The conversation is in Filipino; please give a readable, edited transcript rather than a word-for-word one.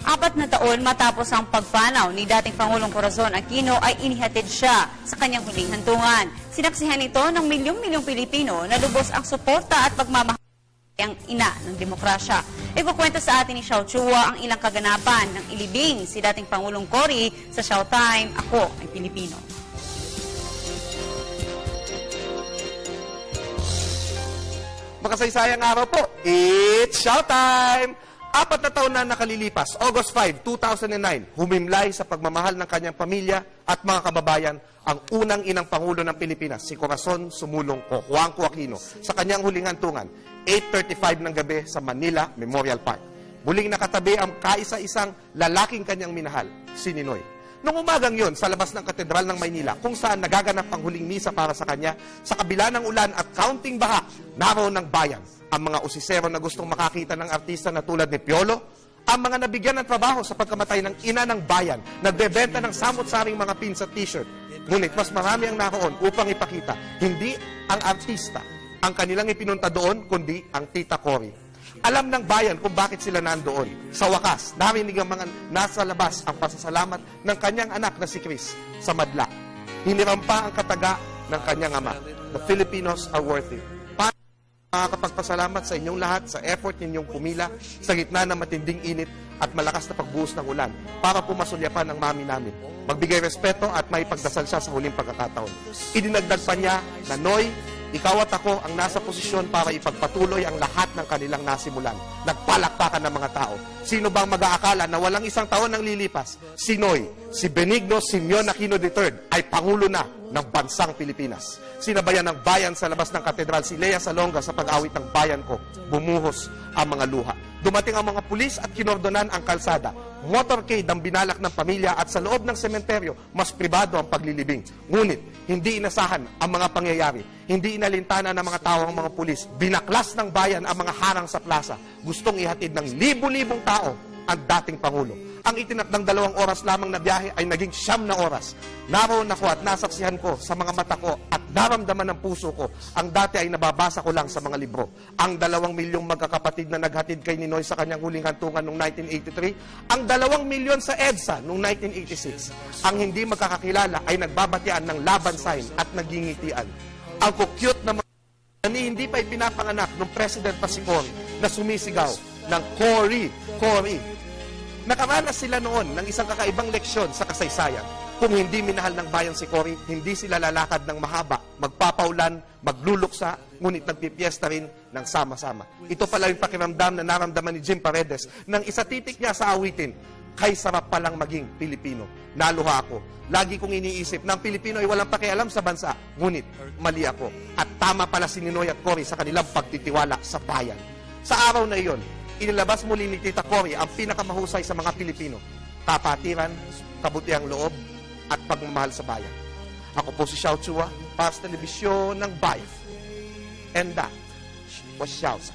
4 na taon matapos ang pagpanaw ni dating Pangulong Corazon Aquino ay inihatid siya sa kanyang huling hantungan. Sinaksihan ito ng milyong-milyong Pilipino na lubos ang suporta at pagmamahal ang ina ng demokrasya. Ikukwento sa atin ni Xiao Chua ang ilang kaganapan ng ilibing si dating Pangulong Cory sa Showtime, Ako ay Pilipino. Makasaysayang araw po, it's Showtime! 4 na taon na nakalilipas, August 5, 2009, humimlay sa pagmamahal ng kanyang pamilya at mga kababayan ang unang inang Pangulo ng Pilipinas, si Corazon Sumulong Juanco Aquino, sa kanyang huling hantungan, 8:35 ng gabi sa Manila Memorial Park. Muling nakatabi ang kaisa-isang lalaking kanyang minahal, si Ninoy. Noong umagang yon, sa labas ng Katedral ng Maynila, kung saan nagaganap ang huling misa para sa kanya, sa kabila ng ulan at kaunting baha, naroon ng bayan ang mga usisero na gustong makakita ng artista na tulad ni Piolo, ang mga nabigyan ng trabaho sa pagkamatay ng ina ng bayan, nagbebenta ng samot-saring mga pins at t-shirt. Ngunit mas marami ang naroon upang ipakita, hindi ang artista ang kanilang ipinunta doon, kundi ang Tita Cory. Alam ng bayan kung bakit sila nandoon. Sa wakas, narinig ang mga nasa labas ang pasasalamat ng kanyang anak na si Chris sa madla. Hinirampa ang kataga ng kanyang ama. The Filipinos are worth it. Makakapagpasalamat sa inyong lahat sa effort ninyong pumila sa gitna ng matinding init at malakas na pagbuhos ng ulan para pumasulyapan ang mami namin. Magbigay respeto at maipagdasal siya sa huling pagkakataon. Idinagdag pa niya na, Noy, ikaw at ako ang nasa posisyon para ipagpatuloy ang lahat ng kanilang nasimulan. Nagpalakpakan ng mga tao. Sino bang mag-aakala na walang isang taon nang lilipas, si Noy, si Benigno Simeon Aquino III ay Pangulo na ng bansang Pilipinas. Sinabayan ng bayan sa labas ng katedral si Lea Salonga sa pag-awit ng bayan ko. Bumuhos ang mga luha. Dumating ang mga pulis at kinordonan ang kalsada. Motorcade ang binalak ng pamilya at sa loob ng sementeryo, mas pribado ang paglilibing. Ngunit, hindi inasahan ang mga pangyayari. Hindi inalintana ng mga tao ang mga pulis. Binaklas ng bayan ang mga harang sa plaza. Gustong ihatid ng libu-libong tao ang dating Pangulo. Ang itinakdang 2 oras lamang na biyahe ay naging 9 na oras. Naroon ako at nasaksihan ko sa mga mata ko at naramdaman ng puso ko ang dati ay nababasa ko lang sa mga libro. Ang 2 milyong magkakapatid na naghatid kay Ninoy sa kanyang huling hantungan noong 1983, ang 2 milyon sa EDSA noong 1986. Ang hindi magkakakilala ay nagbabatian ng laban sign at nagingitian. Ang cute na mga hindi pa ipinapanganak ng President pa si Cory na sumisigaw ng Cory, Cory. Nakaranas sila noon ng isang kakaibang leksyon sa kasaysayan. Kung hindi minahal ng bayan si Cory, hindi sila lalakad ng mahaba, magpapaulan, magluluksa, ngunit nagpipiesta rin ng sama-sama. Ito pala yung pakiramdam na naramdaman ni Jim Paredes nang isatitik niya sa awitin, kay sarap palang maging Pilipino. Naluha ako. Lagi kong iniisip na ang Pilipino ay walang pakialam sa bansa, ngunit mali ako. At tama pala si Ninoy at Cory sa kanilang pagtitiwala sa bayan. Sa araw na iyon, inilabas muli ni Tita Cory ang pinakamahusay sa mga Pilipino, kapatiran, kabutihang loob, at pagmamahal sa bayan. Ako po si Xiao Chua, para sa telebisyon ng Bayan. And that was Xiao's.